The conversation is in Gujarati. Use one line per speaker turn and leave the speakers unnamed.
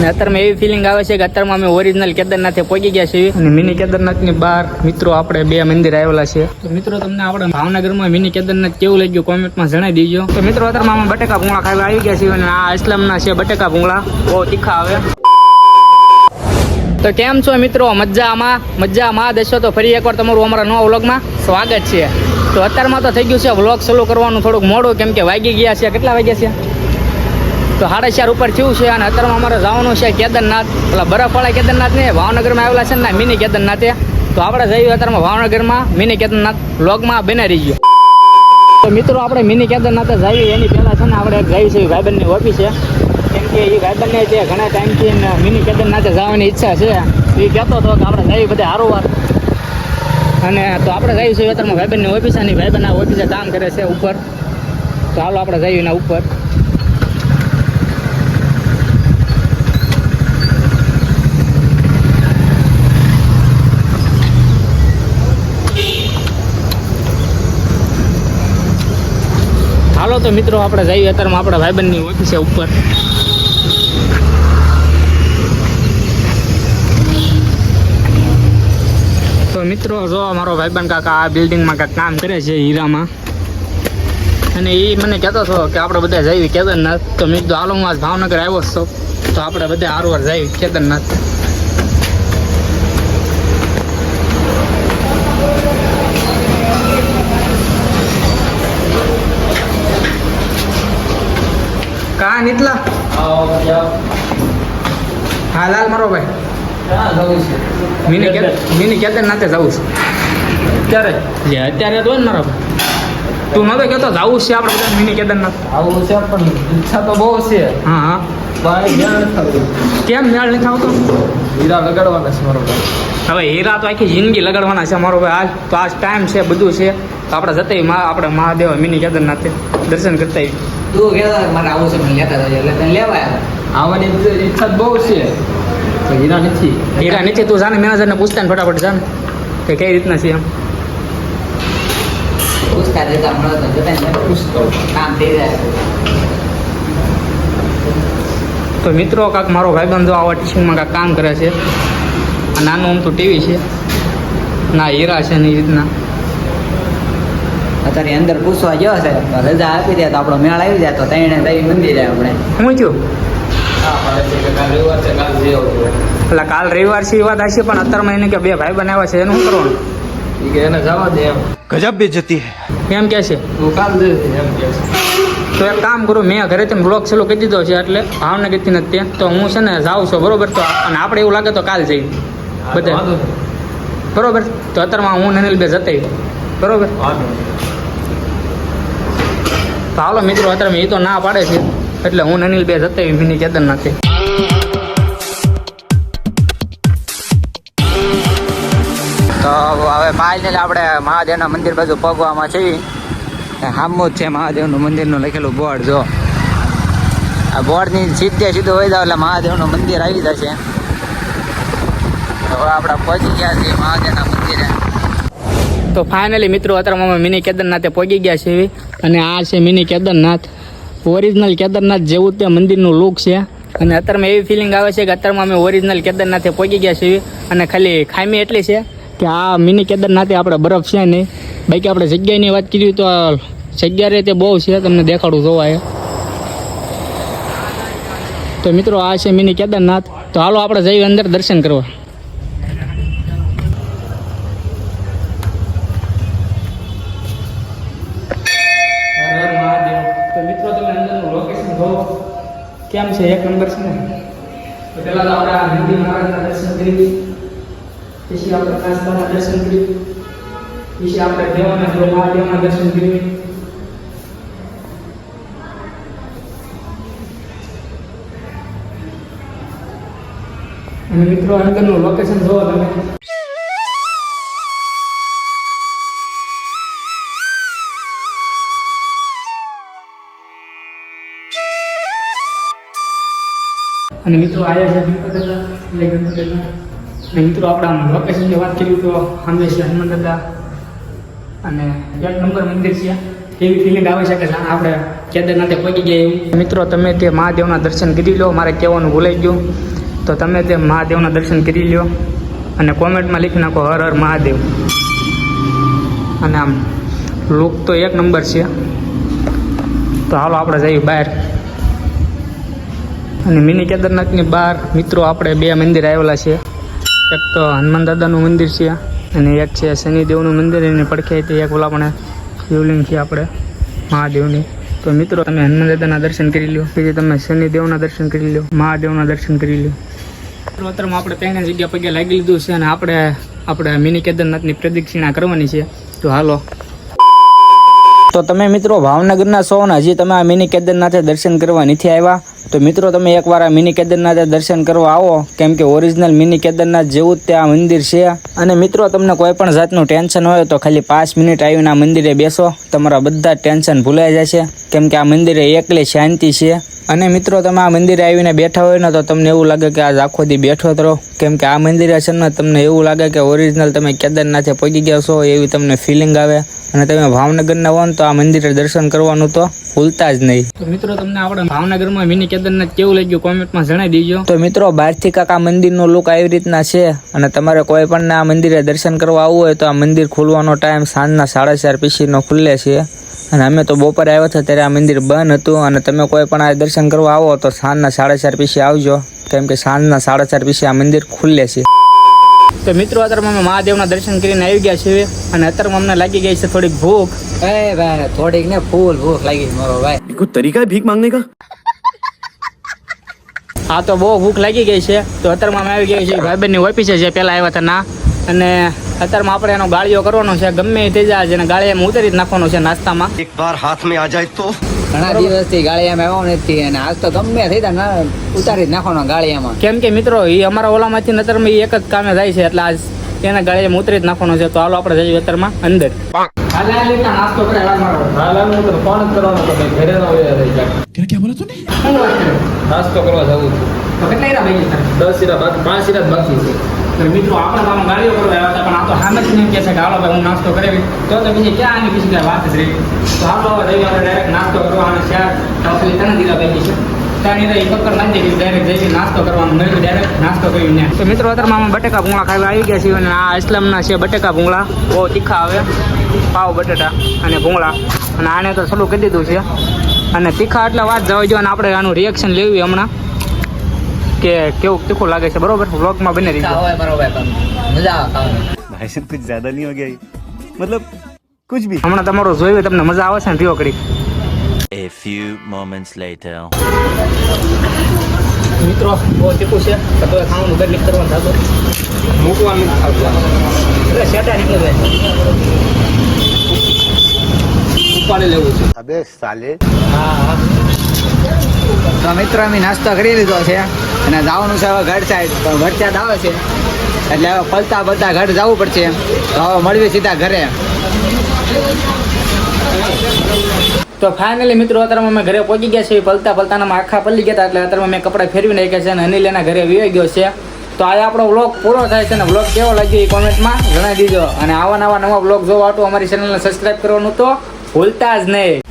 અત્યારમાં એવી ફિલિંગ આવે છે કે અત્યારમાં અમે ઓરિજિનલ કેદારનાથે પહોંચી ગયા છીએ અને મિની કેદારનાથની બહાર મિત્રો આપણે બે મંદિર આવેલા છે. તો મિત્રો તમને આપણે ભાવનગરમાં મિની કેદારનાથ કેવું લાગ્યું કોમેન્ટમાં જણાવી દીજો. તો મિત્રો અત્યારમાં અમે બટેકા ભૂંગળા ખાવા આવી ગયા છીએ અને આ ઇસ્લામના છે બટેકા ભૂંગળા, બહુ તીખા આવે. તો કેમ છો મિત્રો, મજામાં દશો? તો ફરી એકવાર તમારું અમારા નવા વ્લોગમાં સ્વાગત છે. તો અત્યારમાં તો થઈ ગયું છે વ્લોગ ચાલુ કરવાનું થોડુંક મોડું, કેમ કે વાગી ગયા છે, કેટલા વાગ્યા છે? તો 4:30 ઉપર થયું છે અને અત્યારમાં અમારે જવાનું છે કેદારનાથ, પેલા બરફવાળા કેદારનાથ ને ભાવનગરમાં આવેલા છે ને મિની કેદારનાથે. તો આપણે જઈએ અત્યારમાં ભાવનગરમાં મિની કેદારનાથ, વ્લોગમાં બના રહી ગયો. તો મિત્રો આપણે મિની કેદારનાથે જઈએ એની પહેલાં છે ને આપણે જઈએ છીએ ભાઈબંધની ઓફિસ છે, કેમ કે એ ભાઈબંધને જે ઘણા ટાઈમથી મિની કેદારનાથે જવાની ઈચ્છા છે. એ કહેતો હતો કે આપણે જઈએ બધા હારોવાર, અને તો આપણે જઈએ છીએ અત્યારમાં ભાઈબંધની ઓફિસ, અને ભાઈબંધ આ ઓફિસે કામ કરે છે ઉપર. તો હાલો આપણે જઈએ એના ઉપર. હાલો તો મિત્રો આપણે જઈએ અત્યારમાં આપણા ભાઈબંધની ઓફિસે ઉપર. તો મિત્રો જો મારો ભાઈબંધ કાકા આ બિલ્ડિંગમાં કાંઈક કામ કરે છે હીરામાં, અને એ મને કહેતો હતો કે આપણે બધા જઈએ કેદારનાથ. તો મેં કીધું હાલો હું આજ ભાવનગર આવ્યો છો, તો આપણે બધા હારવાર જઈએ કેદારનાથ. કા નીતલા હા લાલ મારો ભાઈ મિની કેદારનાથે જવું છે. અત્યારે તો ને મારો ભાઈ તું નતો કહેતો જવું છે આપણે બધા મિની કેદારનાથ?
આવું છે પણ ઈચ્છા તો બહુ છે.
હા કેમ મેળ નથી આવતો?
હીરા લગાડવાના છે મારો ભાઈ.
હવે હીરા તો આખી જિંદગી લગાડવાના છે મારો ભાઈ. આજ તો આજ ટાઈમ છે, બધું છે. તો આપણે જતા આપણે મહાદેવ મિની કેદારનાથે દર્શન કરતા.
તું કહેતા મારે આવું છે, મને લેતા જજો, એટલે તને લેવાય. આવવાની ઈચ્છા બહુ છે, હીરા નથી.
તું જાને મેનેજરને પૂછતા ને ફટાફટ જાને કે કઈ રીતના છે એમ.
પૂછતા જતા મળે તો જતા પૂછતો કામ થઈ જાય.
તો મિત્રો કાંક મારો ભાઈબંધો આવા ટીશિંગમાં કાંક કામ કરે છે. આ નાનું આમ તો ટીવી છે ના, હીરા છે ને એ રીતના.
અત્યારે અંદર પૂછવા ગયો છે, રજા આપી દે તો આપણો મેળ આવી જાય, તો તઈને દઈ મંદિર આપણે
શું થયું? એટલે કાલ રવિવાર છે એ વાત હશે, પણ અત્યારમાં એને કે બે ભાઈ બનાવ્યા છે એનું શું કરવાનું?
એને જવા દે એમ.
ગજબ બેઇજ્જતી હે
એમ કે છે.
તું કામ દે એમ કે છે.
તો એક કામ કરું, મેં ઘરેથી બ્લોગ ચાલુ કરી દીધો છે, એટલે ભાવનગરથી નથી ત્યાં. તો હું છે ને જાઉં છું બરોબર. તો અને આપણે એવું લાગે તો કાલ જઈએ બધા બરોબર. તો અત્યારમાં હું નનિલ બે જતા બરોબર. તો હાલો મિત્રો અત્યારે એ તો ના પાડે છે, એટલે હું નનિલ બે જતા મિની કેદારનાથે.
તો હવે ફાઇનલી આપણે મહાદેવના મંદિર બાજુ પગવામાં છીએ. સામું જ છે મહાદેવનું મંદિરનું લખેલું બોર્ડ. જો આ બોર્ડની સીધું હોય જાવ એટલે મહાદેવનું મંદિર આવી જશે. હવે આપણે પહોંચી ગયા છીએ મહાદેવના મંદિરે.
તો ફાઇનલી મિત્રો અત્યારે અમે મિની કેદારનાથે પહોંચી ગયા છીએ, અને આ છે મિની કેદારનાથ. ઓરિજિનલ કેદારનાથ જેવું તે મંદિરનું લુક છે. અને અત્યારમાં એવી ફિલિંગ આવે છે કે અત્યારમાં અમે ઓરિજિનલ કેદારનાથે પહોંચી ગયા છીએ. અને ખાલી ખામી એટલી છે કે આ મિની કેદારનાથે આપણે બરફ છે નહીં. બાકી આપણે જગ્યાની વાત કરી તો જગ્યા રીતે બહુ છે, તમને દેખાડું જોવાય. તો મિત્રો આ છે મિની કેદારનાથ. તો હાલો આપણે જઈએ અંદર દર્શન કરવા. તો મિત્રો તમે અંદરનું લોકેશન જોવો કેમ છે, એક નંબર છે ને. તો પહેલા તો આપણે આ નંદી મહારાજના દર્શન કરી, પછી આપણે કાસબાના દર્શન કરી, પછી આપણે દેવાના મહાદેવના દર્શન કરી. અને મિત્રો અંદરનું લોકેશન જોવો તમે. અને મિત્રો આયા છે ગણપતદાદા, એટલે ગણપતદાદા. અને મિત્રો આપણે આમ લોકેશનની વાત કરીએ તો સામે છે હનુમાન દાદા, અને એક નંબર મંદિર છે. એવી ફિલિંગ આવી શકે છે આપણે કેદારનાથે પહોંચી ગયા એવું. મિત્રો તમે તે મહાદેવના દર્શન કરી લો, મારે કહેવાનું ભૂલાઈ ગયું, તો તમે તે મહાદેવના દર્શન કરી લો અને કોમેન્ટમાં લખી નાખો હર હર મહાદેવ. અને આમ લુક તો એક નંબર છે. તો હાલો આપણે જઈએ બહાર. અને મિની કેદારનાથની બહાર મિત્રો આપણે બે મંદિર આવેલા છે. એક તો હનુમાન દાદાનું મંદિર છે અને એક છે શનિદેવનું મંદિર. એની પડખે તે એક ઓલા પણ શિવલિંગ છે આપણે મહાદેવની. તો મિત્રો તમે હનુમાન દાદાના દર્શન કરી લો, પછી તમે શનિદેવના દર્શન કરી લો, મહાદેવના દર્શન કરી લો. અત્યારમાં આપણે ત્રણ જગ્યા પગે લાગી લીધું છે અને આપણે મિની કેદારનાથની પ્રદક્ષિણા કરવાની છે. તો હાલો. તો તમે મિત્રો ભાવનગરના છો ને હજી તમે આ મિની કેદારનાથે દર્શન કરવા નથી આવ્યા, તો મિત્રો તમે એકવાર આ મિની કેદારનાથે દર્શન કરવા આવો, કેમ કે ઓરિજિનલ મિની કેદારનાથ જેવું જ ત્યાં મંદિર છે. અને મિત્રો તમને કોઈ પણ જાતનું ટેન્શન હોય તો ખાલી 5 મિનિટ આવીને આ મંદિરે બેસો, તમારા બધા ટેન્શન ભૂલાઈ જશે, કેમ કે આ મંદિરે એકલી શાંતિ છે. અને મિત્રો તમે આ મંદિરે આવીને બેઠા હોય ને તો તમને એવું લાગે કે આજ આખો દી બેઠો જ રહો, કેમ કે આ મંદિરે છે ને તમને એવું લાગે કે ઓરિજિનલ તમે કેદારનાથે પહોંચી ગયા છો એવી તમને ફિલિંગ આવે. અને તમે ભાવનગરના હો ને તો આ મંદિરે દર્શન કરવાનું તો ભૂલતા જ નહીં. તો મિત્રો તમને આપણે ભાવનગરમાં મિની કેદારનાથ કેવું લાગ્યું કોમેન્ટમાં જણાવી દીજો. તો મિત્રો બહારથી કાંક આ મંદિરનો લુક આવી રીતના છે. અને તમારે કોઈ પણ આ મંદિરે દર્શન કરવા આવવું હોય તો આ મંદિર ખુલવાનો ટાઈમ સાંજના 4:30 પછીનો ખુલ્લે છે. અને અમે તો બપોરે આવ્યા હતા ત્યારે આ મંદિર બંધ હતું. અને તમે કોઈ પણ આ દર્શન કરવા આવો તો સાંજના 4:30 પછી આવજો, કેમ કે સાંજના 4:30 પછી આ મંદિર ખુલ્લે છે. તો મિત્રો અત્યારે અમે મહાદેવના દર્શન કરીને આવી ગયા છીએ અને અત્યારે અમને લાગી ગઈ છે થોડીક ભૂખ.
એ ભાઈ થોડીક ને ફૂલ ભૂખ લાગી મારો ભાઈ.
કોઈ તરીકા હે ભીખ માંગને કા?
હા તો બહુ ભૂખ લાગી ગઈ છે. તો અત્યારે અમે આવી ગયા છીએ ભાઈબંધની ઓફિસે જે પહેલાં આવ્યા હતા ના. અને અત્યારમાં આપણે એનો ગાળિયો કરવાનો છે, ગમે એ થઈ જાય જેને ગાળિયામાં ઉતારી જ નાખવાનો છે નાસ્તામાં.
એક બાર હાથ में आ जाए तो
ઘણા દિવસથી ગાળિયામાં આવ્યો નથી અને આજ તો ગમે થઈ જાય ઉતારી જ નાખવાનો ગાળિયામાં.
કેમ કે મિત્રો એ અમારા ઓલામાંથી અત્યારમાં એક જ કામે જાય છે, એટલે આજ એને ગાળિયામાં ઉતરી જ નાખવાનો છે. તો હાલો આપણે જઈએ અત્યારમાં અંદર. નાસ્તો કરે નાસ્તો કરવા જવું તો કેટલા હીરા બાકી છે? 10 હીરા બાકી, 5 હીરા બાકી છે. તો મિત્રો આપણે તો આમાં ગાડીઓ કરવા આવ્યા હતા, પણ આ તો સામે જ નહીં કહે છે કે હાલો ભાઈ હું નાસ્તો કરાવી. તો બીજી ક્યાં આની બીજી કાંઈ વાત જ રહી. તો હાલો હવે જઈએ આપણે ડાયરેક્ટ નાસ્તો કરવા. અને ચાર ટોપલી 3 હીરા બાકી છે. ત્યાં હીરા એ પક્કર નાખી દઈશું, ડાયરેક્ટ જઈને નાસ્તો કરવાનું મળ્યું, ડાયરેક્ટ નાસ્તો કરીને. તો મિત્રો અત્યારમાં અમે બટેકા ભૂંગળા ખાવા આવી ગયા છીએ. અને આ ઇસ્લામના છે બટેકા ભૂંગળા, બહુ તીખા આવે, પાવ બટેટા અને ભૂંગળા. અને આને તો સલું કરી દીધું છે. અને તીખા એટલે વાત જવા જો. અને આપણે આનું રિએક્શન લેવી હમણાં કે કેવું તીખું લાગે છે, બરોબર વ્લોગમાં બને રહી
હોય બરોબર, મજા આવે ખાવાની.
भाई साहब कुछ ज्यादा नहीं हो गया ये? मतलब कुछ भी.
હમણાં તમારો જોયું તમને મજા આવે છે ને પીવો કરી.
A few moments later.
મિત્રો બહુ તીખું છે તો તમે ખાવાનું ઘર નીકળ કરવાનું થતું મૂકવાનું એટલે સેટા નીકળી જાય ઉપાડી લેવું છે.
अबे साले.
હા
તો મિત્રો અમે નાસ્તો કરી લીધો છે અને જવાનું છે હવે ઘર સાઈડ. તો વરસાદ આવે છે એટલે હવે ફલતા ફલતા ઘર જવું પડશે. તો હવે મળવી સીધા ઘરે.
તો ફાઇનલી મિત્રો અત્યારે અમે ઘરે પહોંચી ગયા છીએ. પલતા પલતાના આખા પલ્લી ગયા હતા, એટલે અત્યારે મેં કપડાં ફેરવી નાખ્યા છે અને અનિલ એના ઘરે વી ગયો છે. તો આ આપણો વ્લોગ પૂરો થાય છે. અને વ્લોગ કેવો લાગ્યો એ કોમેન્ટમાં જણાવી દીજો. અને આવા નવા વ્લોગ જોવા હતું અમારી ચેનલને સબસ્ક્રાઈબ કરવાનું તો ભૂલતા જ નહીં.